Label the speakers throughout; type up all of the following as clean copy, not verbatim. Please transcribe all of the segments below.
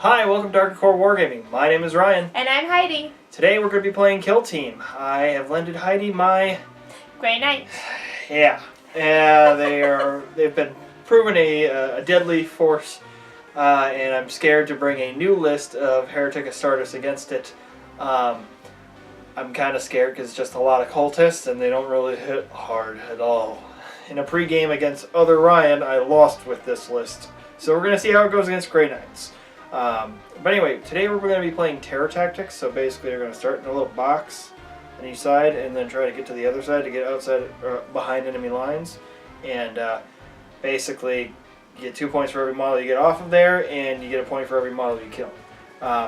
Speaker 1: Hi, welcome to Arctic Horde Wargaming. My name is Ryan.
Speaker 2: And I'm Heidi.
Speaker 1: Today we're going to be playing Kill Team. I have lended Heidi my...
Speaker 2: Grey Knight.
Speaker 1: Yeah, they've been proven a deadly force, and I'm scared to bring a new list of Heretic Astartes against it. I'm kind of scared because it's just a lot of cultists and they don't really hit hard at all. In a pre-game against other Ryan, I lost with this list. So we're going to see how it goes against Grey Knights. But anyway, today we're going to be playing terror tactics. So basically you're going to start in a little box on each side and then try to get to the other side to get outside or behind enemy lines. And basically you get 2 points for every model you get off of there, and you get a point for every model you kill.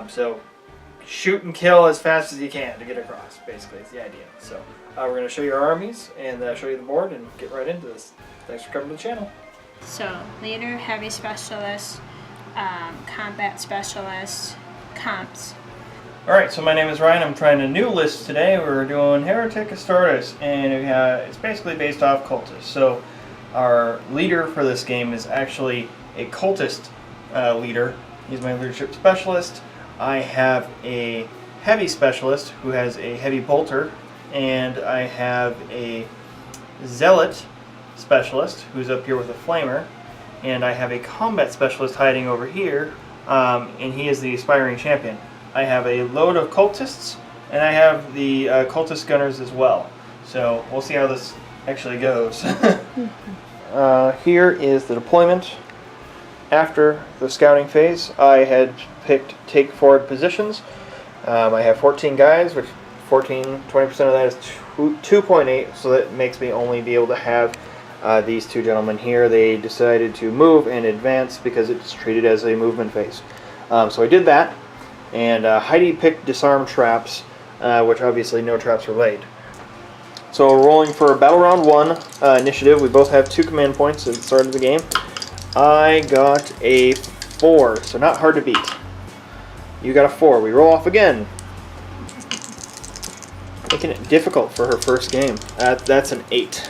Speaker 1: So shoot and kill as fast as you can to get across, basically, is the idea. So we're going to show you our armies and show you the board and get right into this. Thanks for coming to the channel.
Speaker 2: So, leader, heavy specialist, combat specialist, comps.
Speaker 1: Alright, so my name is Ryan. I'm trying a new list today. We're doing Heretic Astartes, and it's basically based off cultists. So our leader for this game is actually a cultist leader. He's my leadership specialist. I have a heavy specialist who has a heavy bolter, and I have a zealot specialist who's up here with a flamer, and I have a combat specialist hiding over here, and he is the aspiring champion. I have a load of cultists, and I have the cultist gunners as well. So we'll see how this actually goes. Here is the deployment. After the scouting phase, I had picked take forward positions. I have 14 guys, which 20% of that is 2.8, so that makes me only be able to have these two gentlemen here. They decided to move and advance because it's treated as a movement phase. So I did that, and Heidi picked disarm traps, which obviously no traps were laid. So we're rolling for Battle Round 1 initiative. We both have 2 command points at the start of the game. I got a 4, so not hard to beat. You got a 4. We roll off again. Making it difficult for her first game. That's an 8.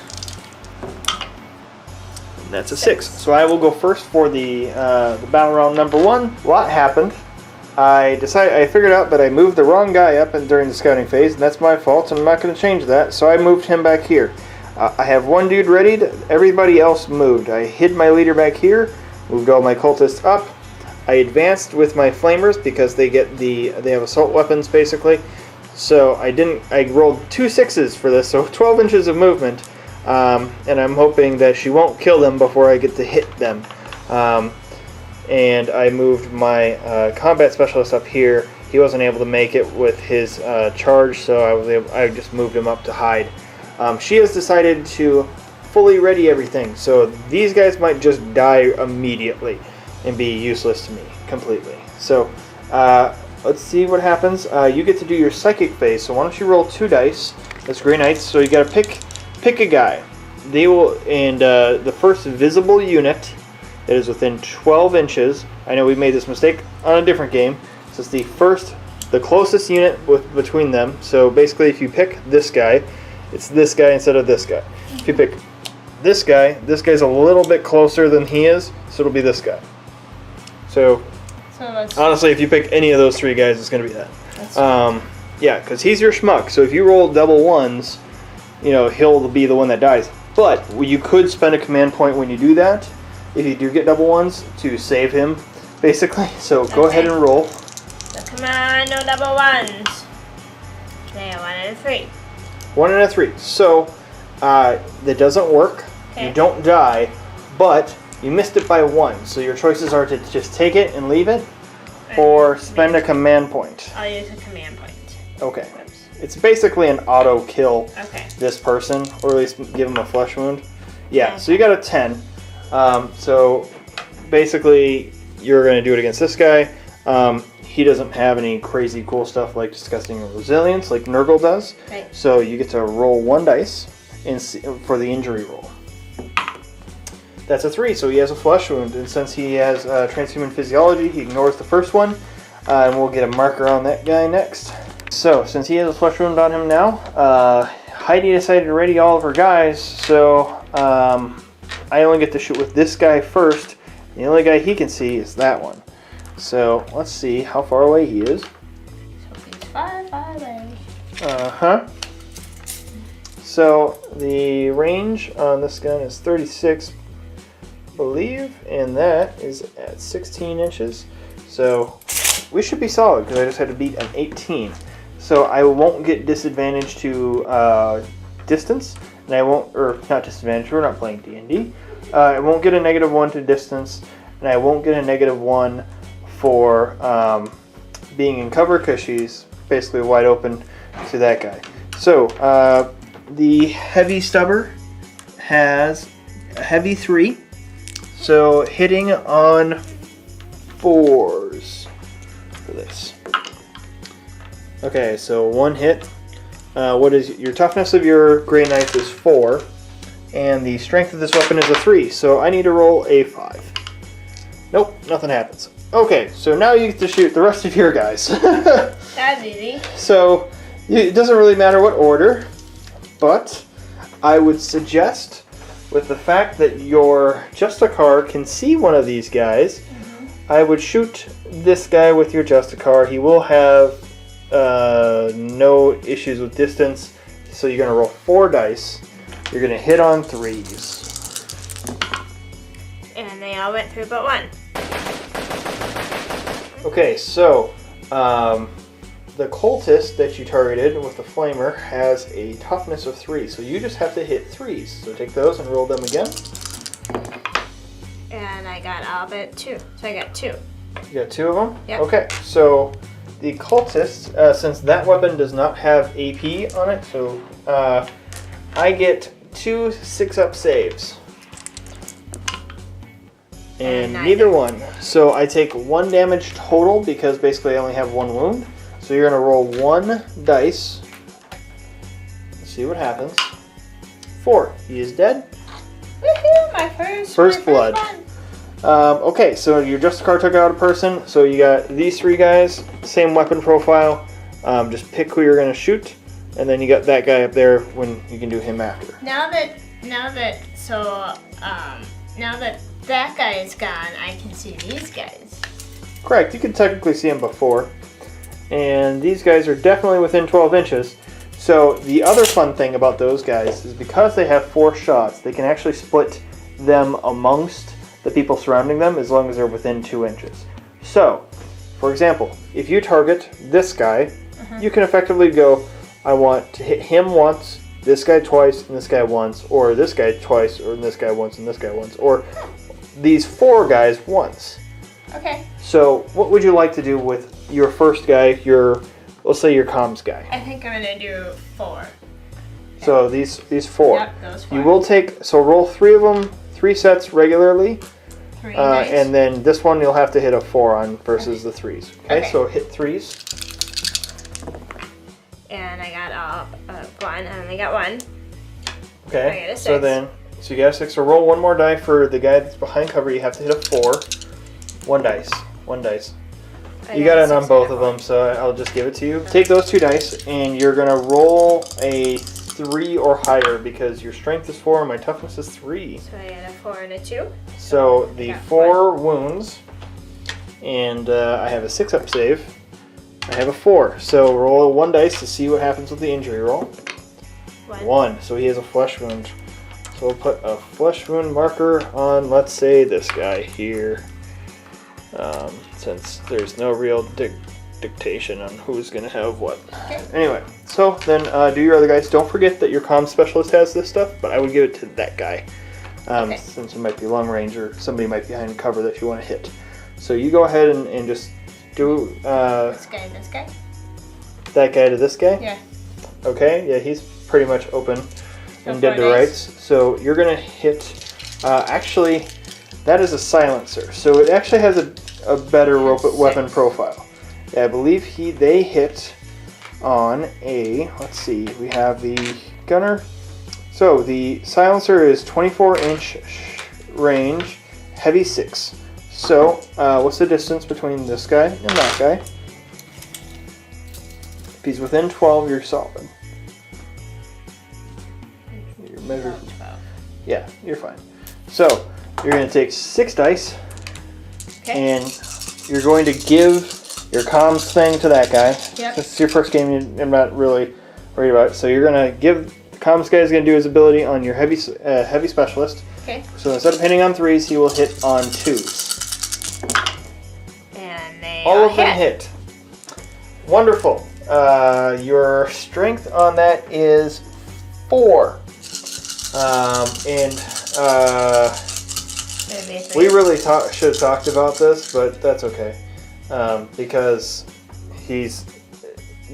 Speaker 1: That's a 6. So I will go first for the battle round number 1. What happened? I figured out that I moved the wrong guy up during the scouting phase, and that's my fault, and I'm not going to change that, so I moved him back here. I have one dude readied, everybody else moved. I hid my leader back here, moved all my cultists up. I advanced with my flamers because they have assault weapons basically. So I rolled 2 6s for this, so 12 inches of movement, and I'm hoping that she won't kill them before I get to hit them. And I moved my combat specialist up here. He wasn't able to make it with his charge, so I just moved him up to hide. She has decided to fully ready everything, so these guys might just die immediately and be useless to me completely. So let's see what happens. You get to do your psychic phase, so why don't you roll 2 dice. That's Grey Knights, so you gotta pick a guy. They will, and the first visible unit that is within 12 inches. I know we made this mistake on a different game. So it's the closest unit between them. So basically, if you pick this guy, it's this guy instead of this guy. If you pick this guy's a little bit closer than he is, so it'll be this guy. So honestly, if you pick any of those 3 guys, it's going to be that. Yeah, because he's your schmuck. So if you roll double 1s, he'll be the one that dies. But you could spend a command point when you do that, if you do get double 1s, to save him, basically. So go ahead and roll.
Speaker 2: So come on, no double 1s. Okay, 1 and a 3.
Speaker 1: 1 and a 3. So that doesn't work. Okay. You don't die, but you missed it by 1. So your choices are to just take it and leave it, or spend a command point.
Speaker 2: I'll use a command point.
Speaker 1: Okay. Whoops. It's basically an auto kill.
Speaker 2: Okay. This
Speaker 1: person, or at least give him a flesh wound. Yeah. Okay. So you got a 10. So basically, you're going to do it against this guy. He doesn't have any crazy cool stuff like disgusting resilience like Nurgle does. Right. So you get to roll 1 dice for the injury roll. That's a 3, so he has a flesh wound, and since he has transhuman physiology, he ignores the first one, and we'll get a marker on that guy next. So, since he has a flesh wound on him now, Heidi decided to ready all of her guys, so I only get to shoot with this guy first. The only guy he can see is that one. So let's see how far away he is.
Speaker 2: So he's far, far away.
Speaker 1: Uh-huh. So the range on this gun is 36, I believe, and that is at 16 inches. So we should be solid because I just had to beat an 18. So I won't get disadvantage to distance, and I won't, or not disadvantage, we're not playing D&D. I won't get a -1 to distance, and I won't get a -1 for being in cover because she's basically wide open to that guy. So the heavy stubber has a heavy 3, so hitting on 4s for this. Okay, so 1 hit. What is your toughness of your gray knife is 4, and the strength of this weapon is a 3. So I need to roll a 5. Nope, nothing happens. Okay, so now you get to shoot the rest of your guys.
Speaker 2: That's easy.
Speaker 1: So it doesn't really matter what order, but I would suggest, with the fact that your Justicar can see one of these guys, I would shoot this guy with your Justicar. He will have no issues with distance, so you're going to roll 4 dice. You're going to hit on 3s.
Speaker 2: And they all went through but 1.
Speaker 1: Okay, so the cultist that you targeted with the flamer has a toughness of 3, so you just have to hit 3s. So take those and roll them again.
Speaker 2: And I got all but 2. So I got 2.
Speaker 1: You got 2 of them?
Speaker 2: Yep.
Speaker 1: Okay, so the cultist, since that weapon does not have AP on it, so I get 2 6-up saves. And neither one. So I take 1 damage total because basically I only have 1 wound. So you're going to roll 1 dice. Let's see what happens. 4. He is dead.
Speaker 2: Woohoo! My first
Speaker 1: blood. Okay, so your Justicar took out a person. So you got these 3 guys, same weapon profile. Just pick who you're going to shoot, and then you got that guy up there when you can do him after.
Speaker 2: Now that that guy is gone, I can see these guys.
Speaker 1: Correct. You can technically see him before. And these guys are definitely within 12 inches. So the other fun thing about those guys is because they have 4 shots, they can actually split them amongst the people surrounding them as long as they're within 2 inches. So, for example, if you target this guy, you can effectively go, I want to hit him once, this guy twice, and this guy once, or this guy twice, or this guy once, and this guy once, or these 4 guys once.
Speaker 2: Okay.
Speaker 1: So, what would you like to do with your first guy, let's say your comms guy?
Speaker 2: I think I'm gonna do 4.
Speaker 1: So these 4.
Speaker 2: Yep, those 4.
Speaker 1: You will roll 3 of them, 3 sets regularly,
Speaker 2: 3 dice.
Speaker 1: and then this one you'll have to hit a 4 on versus the 3s. Okay, so hit 3s.
Speaker 2: And I got 1, I only got 1.
Speaker 1: Okay,
Speaker 2: I got a 6.
Speaker 1: So you got a 6. So roll 1 more die for the guy that's behind cover. You have to hit a 4. 1 dice. 1 dice. You got it on both of them, so I'll just give it to you. Take those 2 dice, and you're going to roll a 3 or higher because your strength is 4 and my toughness is 3.
Speaker 2: So I got a 4 and a 2.
Speaker 1: So the 4 wounds, and I have a 6-up save. I have a 4. So roll 1 dice to see what happens with the injury roll. 1. So he has a flesh wound. So we'll put a flesh wound marker on, let's say, this guy here. Since there's no real dictation on who's going to have what.
Speaker 2: Okay.
Speaker 1: Anyway, so then do your other guys. Don't forget that your comm specialist has this stuff, but I would give it to that guy. Since it might be long range or somebody might be behind cover that you want to hit. So you go ahead and just do
Speaker 2: This guy.
Speaker 1: that guy to this guy?
Speaker 2: Yeah.
Speaker 1: Okay, yeah, he's pretty much open and dead to
Speaker 2: 4
Speaker 1: rights. So you're going to hit, actually, that is a silencer. So it actually has a better weapon profile. Yeah, I believe they hit on a, let's see, we have the gunner. So the silencer is 24-inch range, heavy 6. So what's the distance between this guy and that guy? If he's within 12, you're solid. Your measure. Yeah, you're fine. So you're going to take 6 dice.
Speaker 2: Okay.
Speaker 1: And you're going to give your comms thing to that guy.
Speaker 2: Yep.
Speaker 1: This is your first game. I'm not really worried about it. So you're going to give the comms guy is going to do his ability on your heavy specialist.
Speaker 2: Okay.
Speaker 1: So instead of hitting on 3s, he will hit on 2s.
Speaker 2: And they
Speaker 1: all of them hit. Wonderful. Your strength on that is 4. We really should have talked about this, but that's okay. Because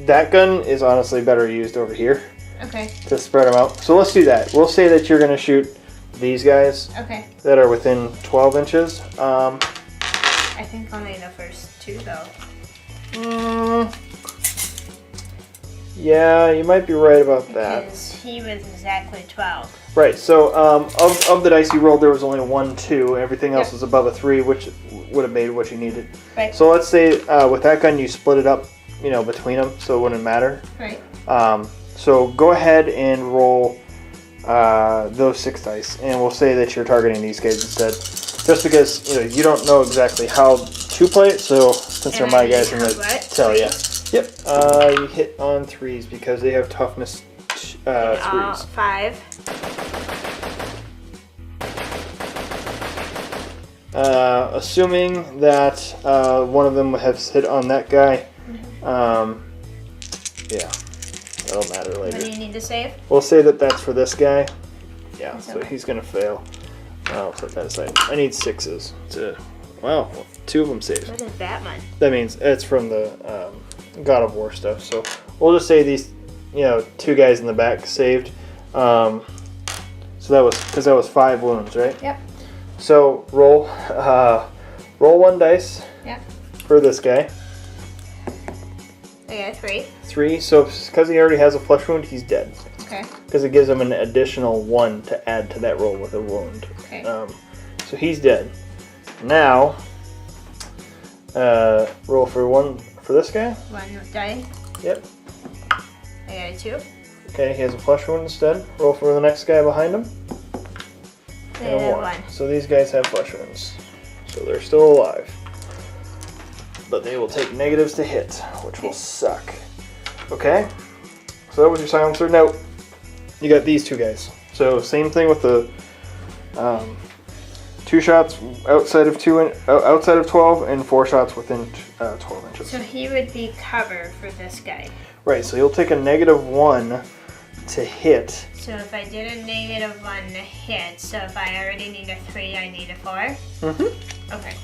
Speaker 1: that gun is honestly better used over here.
Speaker 2: Okay.
Speaker 1: To spread them out. So let's do that. We'll say that you're going to shoot these guys.
Speaker 2: Okay.
Speaker 1: That are within 12 inches.
Speaker 2: I think only the first 2 though.
Speaker 1: Yeah, you might be right about that.
Speaker 2: Because he was exactly 12.
Speaker 1: Right, so of the dice you rolled, there was only 1 2. Everything else was above a 3, which would have made what you needed.
Speaker 2: Right.
Speaker 1: So let's say with that gun, you split it up, between them, so it wouldn't matter.
Speaker 2: Right.
Speaker 1: So go ahead and roll those 6 dice, and we'll say that you're targeting these guys instead. Just because you don't know exactly how to play it, so since they're my guys, I'm going to tell you. Yep. You hit on 3s because they have toughness 3s.
Speaker 2: 5.
Speaker 1: Assuming that one of them has hit on that guy, yeah, that'll matter later.
Speaker 2: What do you need to save?
Speaker 1: We'll say that that's for this guy. Yeah,
Speaker 2: That's
Speaker 1: so
Speaker 2: okay.
Speaker 1: he's gonna fail. I'll set that aside. I need 6s to. Well, 2 of them saved.
Speaker 2: What is that one?
Speaker 1: That means it's from the God of War stuff. So we'll just say these, 2 guys in the back saved. So that was because that was 5 wounds, right?
Speaker 2: Yep.
Speaker 1: So roll 1 dice.
Speaker 2: Yep.
Speaker 1: For this guy.
Speaker 2: I got 3.
Speaker 1: 3. So because he already has a flesh wound, he's dead.
Speaker 2: Okay.
Speaker 1: Because it gives him an additional 1 to add to that roll with a wound.
Speaker 2: Okay.
Speaker 1: So he's dead. Now, roll for 1 for this guy.
Speaker 2: 1 die.
Speaker 1: Yep.
Speaker 2: I got a 2.
Speaker 1: Okay, he has a flesh wound instead. Roll for the next guy behind him. And 1. So these guys have flesh wounds. So they're still alive. But they will take negatives to hit, which will suck. Okay? So that was your silencer. Now, you got these 2 guys. So same thing with the 2 shots outside of 12 and 4 shots within 12 inches.
Speaker 2: So he would be cover for this guy.
Speaker 1: Right, so you'll take a -1 to hit.
Speaker 2: So if I did a -1 to hit, so if I already need a 3, I need a 4?
Speaker 1: Mm-hmm.
Speaker 2: Okay.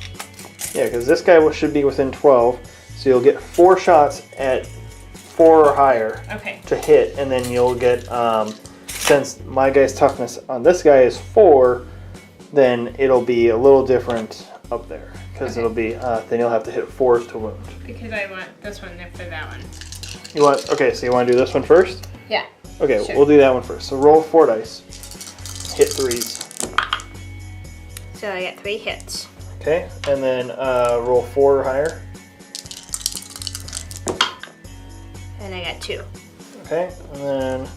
Speaker 1: Yeah, because this guy should be within 12, so you'll get 4 shots at 4 or higher to hit, and then you'll get, since my guy's toughness on this guy is 4, then it'll be a little different up there, because it'll be, then you'll have to hit 4s to wound.
Speaker 2: Because I want this one for that one.
Speaker 1: You want, okay, so you want to do this one first?
Speaker 2: Yeah.
Speaker 1: Okay,
Speaker 2: sure.
Speaker 1: We'll do that one first. So roll 4 dice. Hit 3s.
Speaker 2: So I got 3 hits.
Speaker 1: Okay, and then roll 4 or higher.
Speaker 2: And I got 2.
Speaker 1: Okay, and then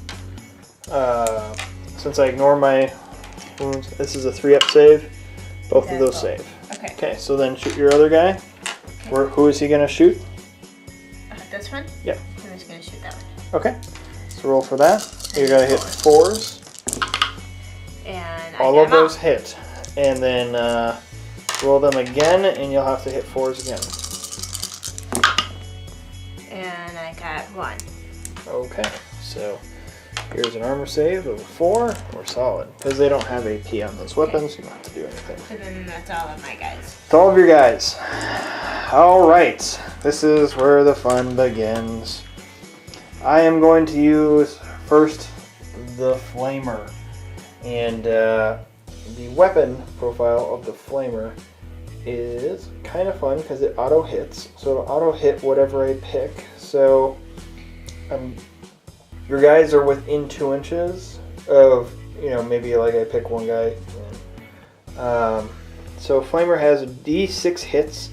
Speaker 1: since I ignore my wounds, this is a 3-up save. Both of those save.
Speaker 2: Okay.
Speaker 1: Okay, so then shoot your other guy. Okay. Who is he going to shoot?
Speaker 2: This one?
Speaker 1: Yep.
Speaker 2: I'm just going to shoot that one.
Speaker 1: Okay, so roll for that. You're going to hit 4s.
Speaker 2: And
Speaker 1: all of those hit. And then roll them again, and you'll have to hit 4s again.
Speaker 2: And I got 1.
Speaker 1: Okay, so here's an armor save of 4. We're solid. Because they don't have AP on those weapons, you don't have to do anything.
Speaker 2: So then that's all of my guys.
Speaker 1: It's all of your guys. Alright, this is where the fun begins. I am going to use first the Flamer. And the weapon profile of the Flamer is kind of fun because it auto hits. So it'll auto hit whatever I pick. So your guys are within 2 inches of, maybe like I pick one guy. So Flamer has D6 hits,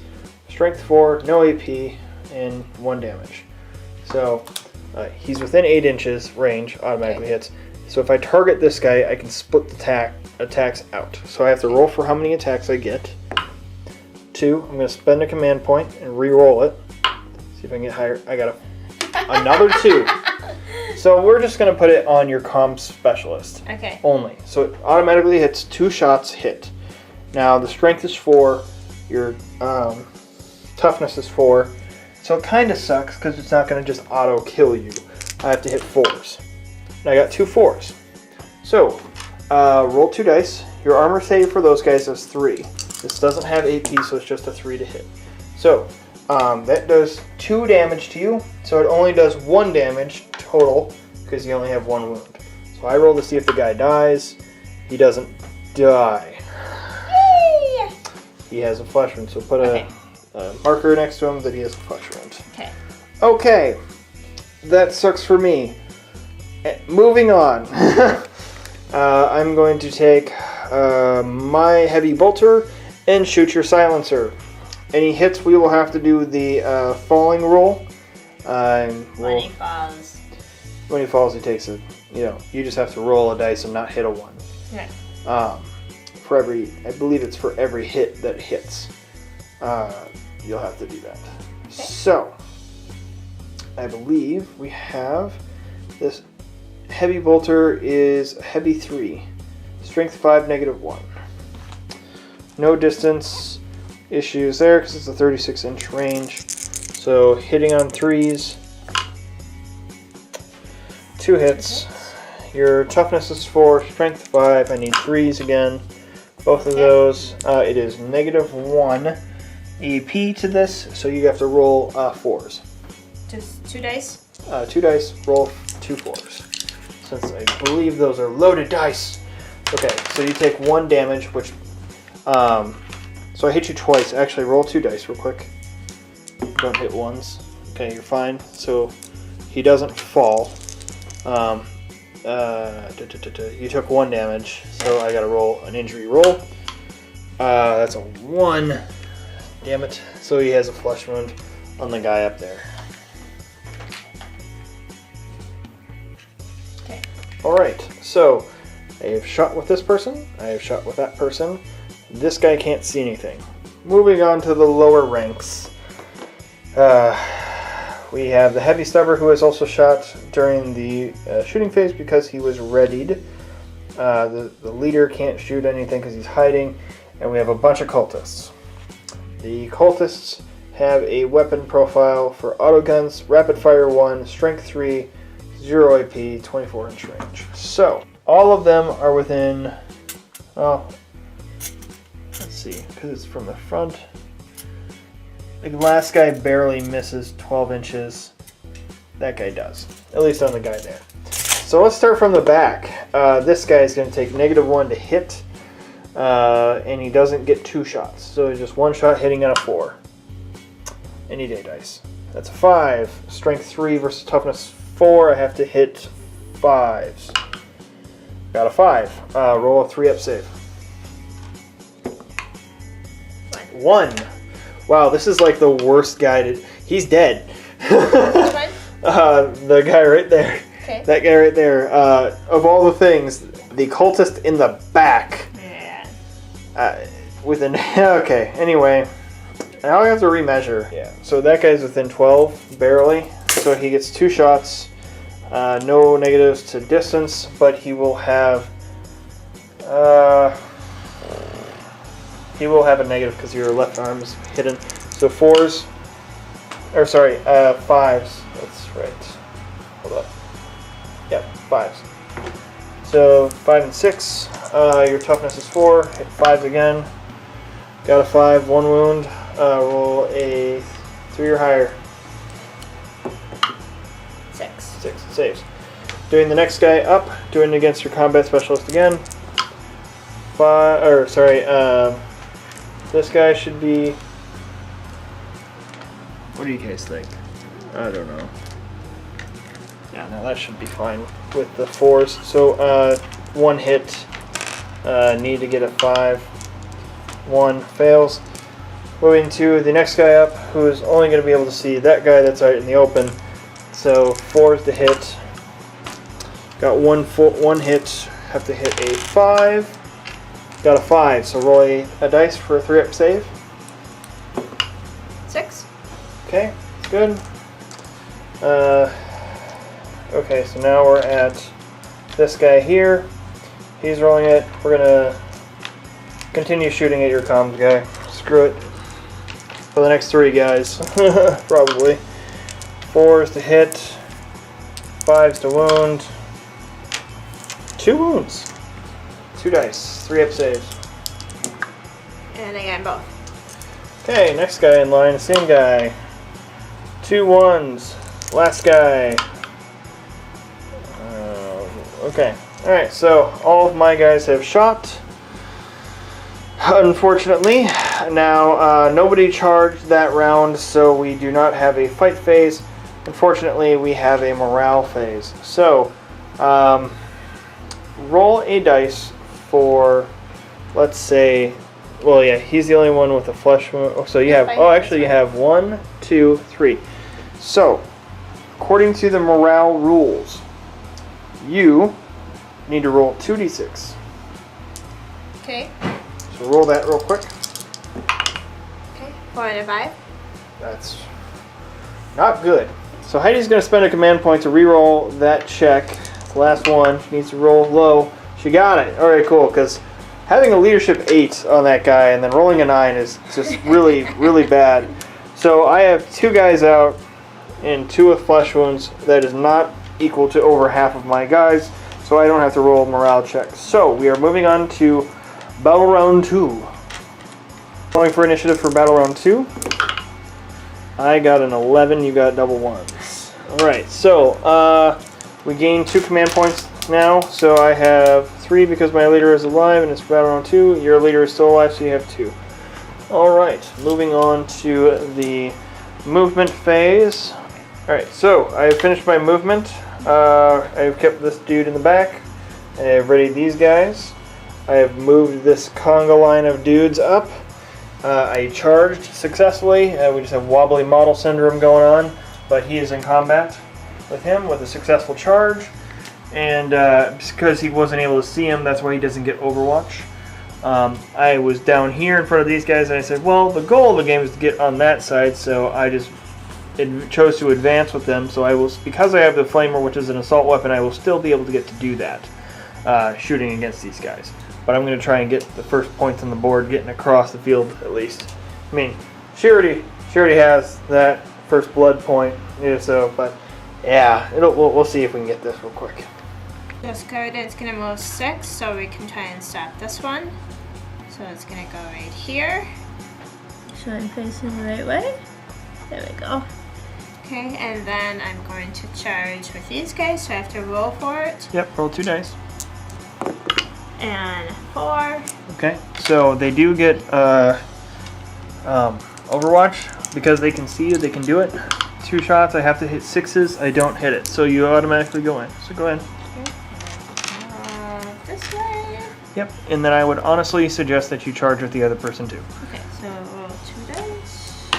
Speaker 1: strength 4, no AP, and 1 damage. So he's within 8 inches range, automatically hits. So if I target this guy, I can split the attacks out. So I have to roll for how many attacks I get. 2. I'm going to spend a command point and re-roll it. See if I can get higher. I got another 2. So we're just going to put it on your comms specialist.
Speaker 2: Okay.
Speaker 1: Only. So it automatically hits 2 shots hit. Now the strength is 4. Your toughness is 4. So it kind of sucks because it's not going to just auto kill you. I have to hit 4s. And I got 2 4s. So roll 2 dice. Your armor save for those guys is 3. This doesn't have AP, so it's just a 3 to hit. So that does 2 damage to you. So it only does 1 damage total because you only have 1 wound. So I roll to see if the guy dies. He doesn't die.
Speaker 2: Yay!
Speaker 1: He has a flesh wound. So put a marker next to him that he has a flesh wound.
Speaker 2: Okay.
Speaker 1: Okay. That sucks for me. Moving on. I'm going to take my heavy bolter and shoot your silencer. Any hits, we will have to do the falling roll.
Speaker 2: When he falls.
Speaker 1: When he falls, he takes it. You just have to roll a dice and not hit a 1.
Speaker 2: Okay.
Speaker 1: For every, I believe it's for every hit that hits. You'll have to do that. Okay. So, I believe we have this heavy bolter is heavy 3, strength 5, -1. No distance issues there because it's a 36-inch range. So hitting on 3s, 2 hits. Your toughness is 4, strength 5. I need 3s again. Both of those. It is -1 AP to this, so you have to roll 4s.
Speaker 2: Just 2 dice?
Speaker 1: 2 dice, roll 2 4s. Since I believe those are loaded dice. Okay, so you take 1 damage, which... so I hit you twice. Actually, roll 2 dice real quick. Don't hit 1s. Okay, you're fine. So he doesn't fall. You took 1 damage, so I gotta roll an injury roll. That's a 1. Damn it. So he has a flesh wound on the guy up there.
Speaker 2: Okay.
Speaker 1: Alright, so I have shot with this person. I have shot with that person. This guy can't see anything. Moving on to the lower ranks. We have the heavy stubber who was also shot during the shooting phase because he was readied. The leader can't shoot anything because he's hiding. And we have a bunch of cultists. The cultists have a weapon profile for autoguns, rapid fire 1, strength 3, 0 AP, 24-inch range. So, all of them are within, let's see, because it's from the front. The last guy barely misses 12 inches. That guy does, at least on the guy there. So let's start from the back. This guy is going to take -1 to hit, and he doesn't get 2 shots. So it's just 1 shot hitting on a 4. Any day dice. That's a 5. Strength 3 versus toughness 4. I have to hit 5s. Got a 5. Roll a 3-up save. 1. Wow, this is like the worst guy to... He's dead.
Speaker 2: Which one?
Speaker 1: The guy right there.
Speaker 2: Okay.
Speaker 1: That guy right there. Of all the things, the cultist in the back.
Speaker 2: Yeah.
Speaker 1: With an... Okay, anyway. Now I have to remeasure. Yeah. So that guy's within 12, barely. So he gets 2 shots. No negatives to distance, but he will have... he will have a negative because your left arm is hidden. So 4s, or sorry, 5s. That's right. Hold up. Yep, 5s. So 5 and 6. Your toughness is 4. Hit 5s again. Got a 5, 1 wound. Roll a 3 or higher.
Speaker 2: 6.
Speaker 1: 6 saves. Doing the next guy up. Doing it against your combat specialist again. 5. Or sorry. This guy should be... What do you guys think? I don't know. Yeah, no, that should be fine with the 4s. So, 1 hit. Need to get a 5. 1 fails. Moving to the next guy up, who is only going to be able to see that guy that's out in the open. So, 4s to hit. Got 1 hit. Have to hit a 5. Got a 5, so roll a dice for a 3-up save.
Speaker 2: 6.
Speaker 1: Okay, good. Okay, so now we're at this guy here. He's rolling it. We're gonna continue shooting at your comms guy. Screw it. For the next 3 guys, probably. 4s to hit, 5s to wound. 2 wounds. 2 dice. 3 up saves.
Speaker 2: And again, both.
Speaker 1: Okay, next guy in line, same guy. 2 1s. Last guy. Okay. Alright, so all of my guys have shot. Unfortunately, now nobody charged that round, so we do not have a fight phase. Unfortunately, we have a morale phase. So, roll a dice for, let's say, well, yeah, he's the only one with a flesh wound. Oh, so you have, oh, actually you have 1, 2, 3. So, according to the morale rules, you need to roll 2d6.
Speaker 2: Okay.
Speaker 1: So roll that real quick.
Speaker 2: Okay. 4 out of 5.
Speaker 1: That's not good. So Heidi's going to spend a command point to re-roll that check. The last one. She needs to roll low. She got it. Alright, cool. Because having a leadership 8 on that guy and then rolling a 9 is just really, really bad. So I have 2 guys out and 2 with flesh wounds. That is not equal to over half of my guys. So I don't have to roll morale checks. So we are moving on to Battle Round 2. Going for initiative for Battle Round 2. I got an 11, you got double 1s. Alright, so we gain 2 command points now. So I have 3 because my leader is alive and it's Battle Round 2. Your leader is still alive, so you have 2. Alright, moving on to the movement phase. Alright, so I have finished my movement. I've kept this dude in the back. I have readied these guys. I have moved this conga line of dudes up. I charged successfully. We just have wobbly model syndrome going on, but he is in combat with him with a successful charge. And because he wasn't able to see him, that's why he doesn't get Overwatch. I was down here in front of these guys, and I said, well, the goal of the game is to get on that side, so I just chose to advance with them. So I will, because I have the flamer, which is an assault weapon, I will still be able to get to do that, shooting against these guys. But I'm going to try and get the first points on the board, getting across the field at least. I mean, she already has that first blood point, so, but yeah, we'll see if we can get this real quick.
Speaker 2: This code is going to move 6, so we can try and stop this one. So it's going to go right here.
Speaker 3: So I'm facing the right way. There we go.
Speaker 2: Okay, and then I'm going to charge with these guys, so I have to roll for it.
Speaker 1: Yep, roll 2 dice.
Speaker 2: And 4.
Speaker 1: Okay, so they do get Overwatch because they can see it, they can do it. 2 shots, I have to hit 6s, I don't hit it, so you automatically go in. So go in.
Speaker 2: Okay. This way.
Speaker 1: Yep, and then I would honestly suggest that you charge with the other person too.
Speaker 2: Okay, so roll 2 dice.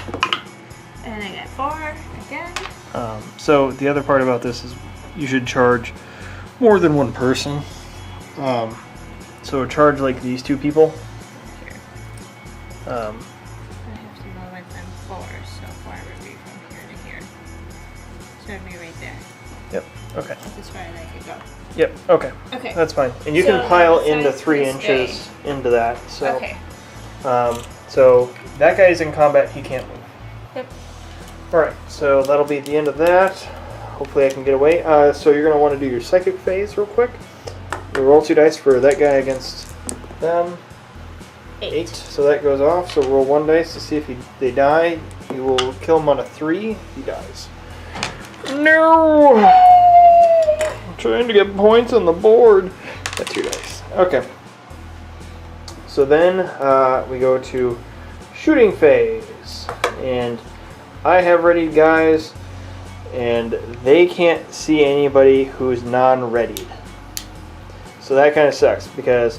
Speaker 2: And I get 4 again.
Speaker 1: So the other part about this is you should charge more than one person. So charge like these 2 people.
Speaker 2: Here. I have to go with them 4, so 4 would be from here to here. So it'd be right there.
Speaker 1: Yep, okay.
Speaker 2: This way I could go.
Speaker 1: Yep, okay.
Speaker 2: Okay.
Speaker 1: That's fine. And you
Speaker 2: So
Speaker 1: can pile
Speaker 2: then
Speaker 1: into
Speaker 2: besides
Speaker 1: 3
Speaker 2: this
Speaker 1: inches into that. So,
Speaker 2: Okay.
Speaker 1: So that guy's in combat, he can't move.
Speaker 2: Yep.
Speaker 1: Alright, so that'll be the end of that. Hopefully I can get away. So you're going to want to do your psychic phase real quick. You roll 2 dice for that guy against them. 8. So that goes off. So roll 1 dice to see if they die. You will kill him on a 3. He dies. No! I'm trying to get points on the board. That's 2 dice. Okay. So then we go to shooting phase. And I have readied guys. And they can't see anybody who's non-readied. So that kind of sucks because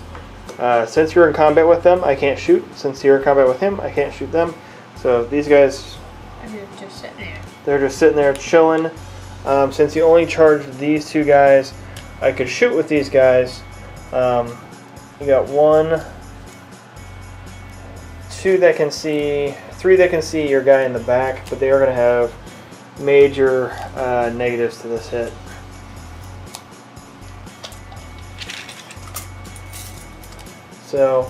Speaker 1: since you're in combat with them, I can't shoot. Since you're in combat with him, I can't shoot them. So these guys,
Speaker 2: They're just sitting there.
Speaker 1: they're just sitting there chilling. Since you only charged these 2 guys, I could shoot with these guys. You got 1, 3 that can see your guy in the back, but they are going to have major negatives to this hit. So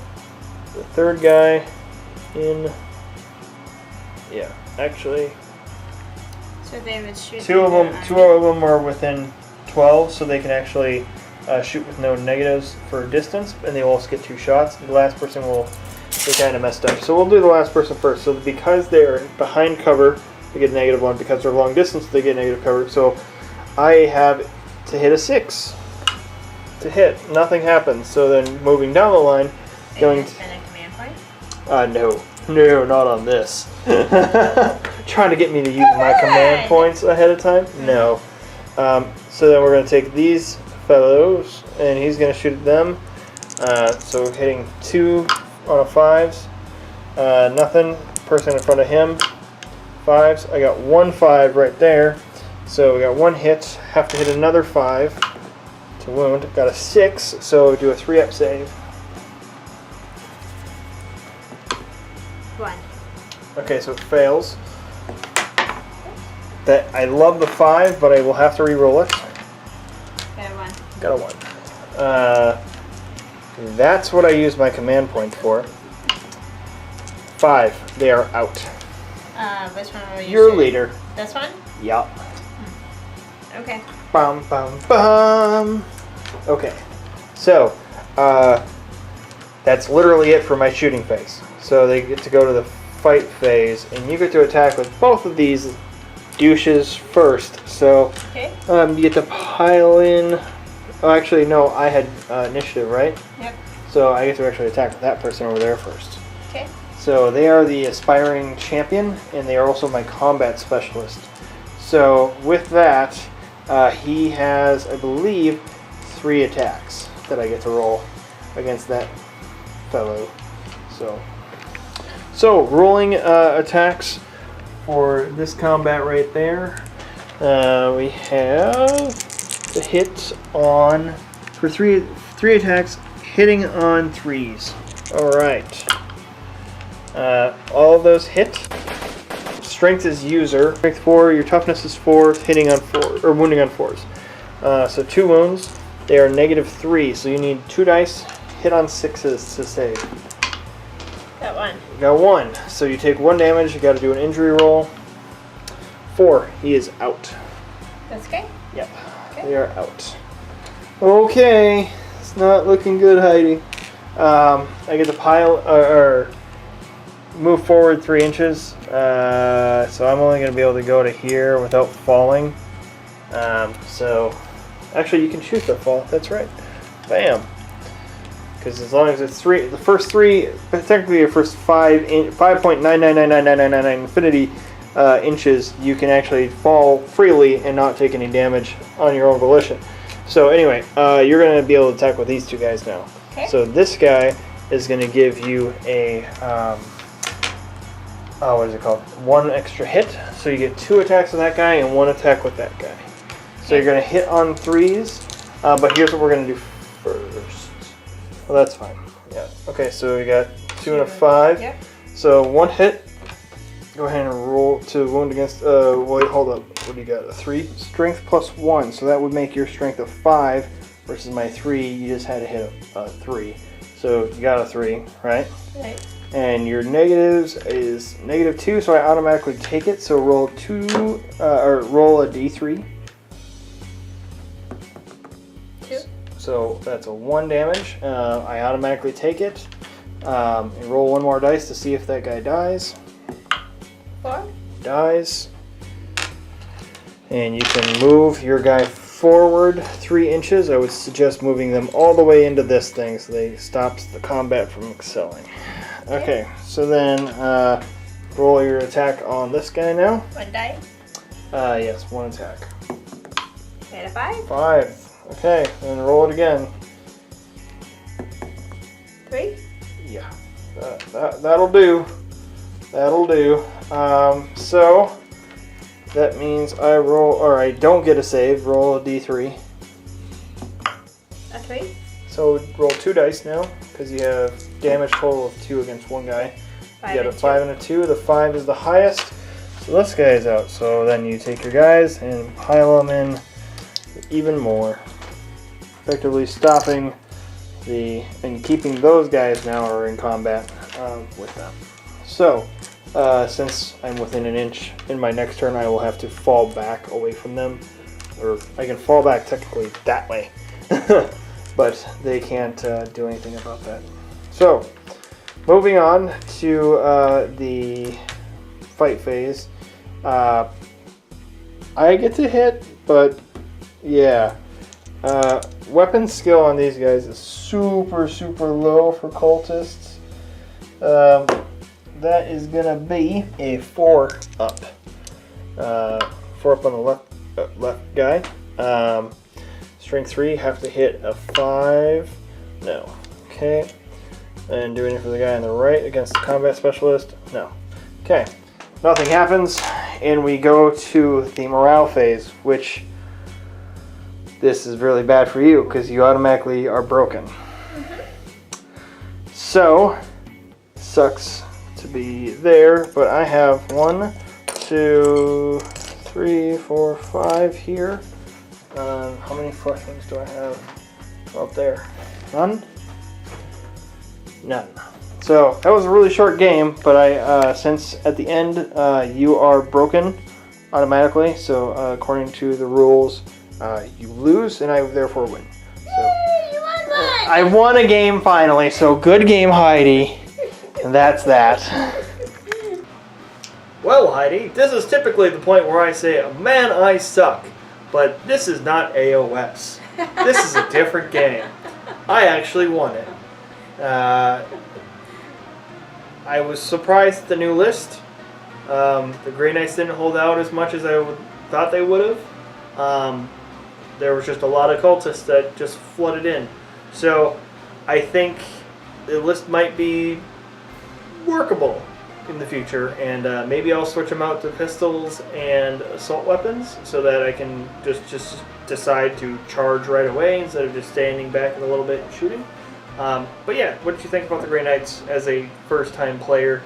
Speaker 1: the third guy in, yeah, actually,
Speaker 2: so they would shoot.
Speaker 1: two of them are within 12, so they can actually shoot with no negatives for distance, and they will also get 2 shots. The last person will, they kind of messed up. So we'll do the last person first. So because they're behind cover, they get a -1. Because they're long distance, they get negative cover. So I have to hit a 6 to hit. Nothing happens. So then moving down the line, going to
Speaker 2: spend a command point?
Speaker 1: No, not on this. Trying to get me to use my command points ahead of time? No. So then we're going to take these fellows, and he's going to shoot at them. So we're hitting 2 on a 5s. Nothing. Person in front of him. 5s. I got 1 5 right there. So we got 1 hit. Have to hit another 5 to wound. Got a 6. So do a 3-up save.
Speaker 2: 1.
Speaker 1: Okay, so it fails. That I love the 5, but I will have to re-roll it. Got a 1. That's what I use my command point for. 5. They are out.
Speaker 2: Which one were you
Speaker 1: Your
Speaker 2: shooting?
Speaker 1: leader.
Speaker 2: This one?
Speaker 1: Yup.
Speaker 2: Okay.
Speaker 1: Bum bum bum. Okay. So, that's literally it for my shooting phase. So they get to go to the fight phase, and you get to attack with both of these douches first. So,
Speaker 2: okay.
Speaker 1: You get to pile in. Oh, actually, no, I had initiative, right?
Speaker 2: Yep.
Speaker 1: So I get to actually attack with that person over there first.
Speaker 2: Okay.
Speaker 1: So they are the aspiring champion, and they are also my combat specialist. So with that, he has, I believe, 3 attacks that I get to roll against that fellow. So rolling attacks for this combat right there. We have the hit on for three attacks, hitting on 3s. All right. All of those hit. Strength is user. Strength 4. Your toughness is 4. Hitting on 4 or wounding on 4s. So 2 wounds. They are -3. So you need 2 dice. Hit on 6s to save.
Speaker 2: Got 1.
Speaker 1: Got 1. So you take 1 damage. You got to do an injury roll. 4. He is out.
Speaker 2: That's okay.
Speaker 1: Yep. They are out. Okay. It's not looking good, Heidi. I get to pile or move forward 3 inches. So I'm only going to be able to go to here without falling. So actually, you can shoot the fall. That's right. Bam. Because as long as it's 3, the first 3, technically your first 5.9999999 infinity inches, you can actually fall freely and not take any damage on your own volition. So anyway, you're going to be able to attack with these 2 guys now.
Speaker 2: Okay.
Speaker 1: So this guy is going to give you a, what is it called? 1 extra hit. So you get 2 attacks with that guy and 1 attack with that guy. So you're going to hit on 3s, but here's what we're going to do first. Well, that's fine. Yeah. Okay, so we got 2 and a 5.
Speaker 2: Yep.
Speaker 1: So 1 hit. Go ahead and roll to wound against. Wait, hold up. What do you got? A 3. Strength plus 1. So that would make your strength a 5 versus my 3. You just had to hit a 3. So you got a 3, right?
Speaker 2: Right.
Speaker 1: And your negatives is -2. So I automatically take it. So roll 2 or roll a d3.
Speaker 2: 2.
Speaker 1: So that's a 1 damage. I automatically take it and roll 1 more dice to see if that guy dies.
Speaker 2: 4.
Speaker 1: Dies. And you can move your guy forward 3 inches. I would suggest moving them all the way into this thing so they stops the combat from excelling. Okay, so then roll your attack on this guy now.
Speaker 2: 1 die.
Speaker 1: Yes, 1 attack.
Speaker 2: Got a 5.
Speaker 1: 5. Okay, and roll it again.
Speaker 2: 3.
Speaker 1: Yeah, that'll do. That'll do. So that means I roll, or I don't get a save. Roll a d3.
Speaker 2: A 3.
Speaker 1: So roll 2 dice now because you have damage total of 2 against 1 guy. You got a 5 and a 2. The 5 is the highest. So this guy's out. So then you take your guys and pile them in even more. Effectively stopping and keeping those guys now are in combat with them. So since I'm within an inch in my next turn, I will have to fall back away from them. Or I can fall back technically that way. But they can't do anything about that. So moving on to the fight phase. I get to hit, but yeah. Weapon skill on these guys is super low for cultists. That is gonna be a 4 up. 4 up on the left guy. Strength 3, have to hit a 5. No. Okay. And do anything for the guy on the right against the combat specialist? No. Okay. Nothing happens, and we go to the morale phase, which this is really bad for you because you automatically are broken. So, sucks to be there, but I have 1, 2, 3, 4, 5 here. How many flesh ones do I have up there? None? None. So that was a really short game, but I since at the end you are broken automatically, so according to the rules you lose and I therefore win. So
Speaker 3: You won one!
Speaker 1: I won a game finally, so good game, Heidi. And that's that. Well, Heidi, this is typically the point where I say, man, I suck. But this is not AOS. This is a different game. I actually won it. I was surprised at the new list. The Grey Knights didn't hold out as much as I thought they would have. There was just a lot of cultists that just flooded in. So I think the list might be workable in the future, and maybe I'll switch them out to pistols and assault weapons so that I can just decide to charge right away instead of just standing back a little bit and shooting. But yeah, what did you think about the Grey Knights as a first-time player?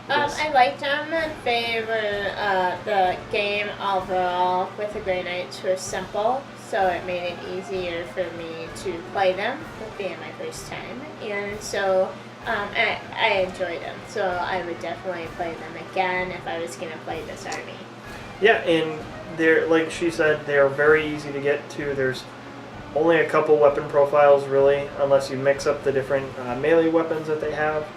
Speaker 2: I liked them. They were the game overall with the Grey Knights was simple, so it made it easier for me to play them with being my first time, and so I enjoyed them. So I would definitely play them again if I was going to play this army. Yeah, and they're, like she said, they're very easy to get to. There's only a couple weapon profiles really, unless you mix up the different melee weapons that they have.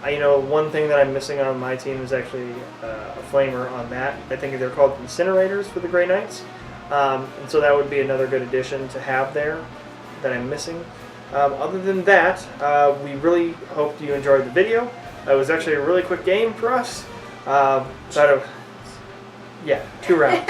Speaker 2: One thing that I'm missing on my team is actually a flamer on that. I think they're called incinerators for the Grey Knights. And so that would be another good addition to have there that I'm missing. Other than that, we really hope you enjoyed the video. It was actually a really quick game for us. 2 rounds.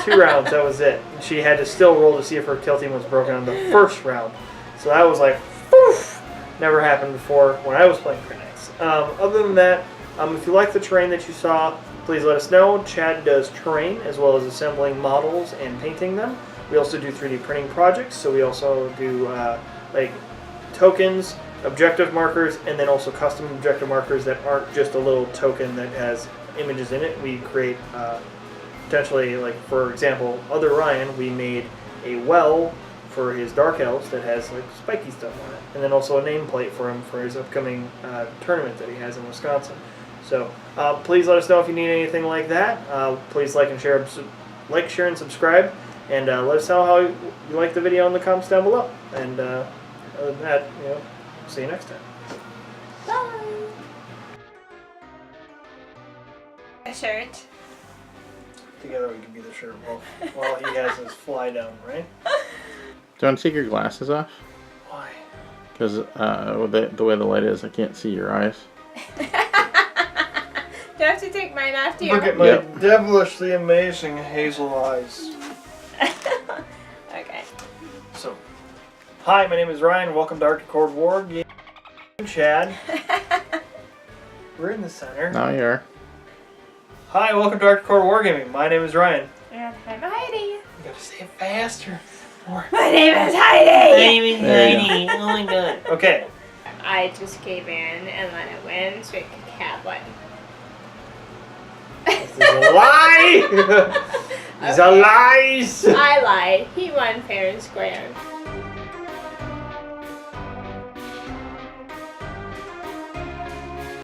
Speaker 2: 2 rounds, that was it. She had to still roll to see if her kill team was broken on the first round. So that was like, poof! Never happened before when I was playing Grey Knights. Other than that, if you like the terrain that you saw, please let us know. Chad does terrain as well as assembling models and painting them. We also do 3D printing projects, so we also do like tokens, objective markers, and then also custom objective markers that aren't just a little token that has images in it. We create potentially, like for example, Other Ryan, we made a well for his Dark Elves that has like spiky stuff on it, and then also a nameplate for him for his upcoming tournament that he has in Wisconsin. So please let us know if you need anything like that. Please like and share, and subscribe, and let us know how you like the video in the comments down below. And other than that, see you next time. Bye. A shirt.
Speaker 1: Together we can be the shirt while he has his fly down, right?
Speaker 4: Do you want to take your glasses off?
Speaker 1: Why?
Speaker 4: Because the way the light is, I can't see your eyes.
Speaker 2: Do I have to take mine off too?
Speaker 1: Look at my devilishly amazing hazel eyes.
Speaker 2: Okay.
Speaker 1: So, hi, my name is Ryan. Welcome to Arctic Horde Wargaming. Chad. We're in the center.
Speaker 4: Now you are.
Speaker 1: Hi, welcome to Arctic Horde Wargaming. My name is Ryan.
Speaker 2: And I'm Heidi.
Speaker 1: You gotta say it faster.
Speaker 2: My name is Heidi!
Speaker 1: My name is Heidi. Oh my god. Okay.
Speaker 5: I just gave in and let it win so it could have one.
Speaker 2: This is a lie! These are lies!
Speaker 5: I lied. He won fair and square.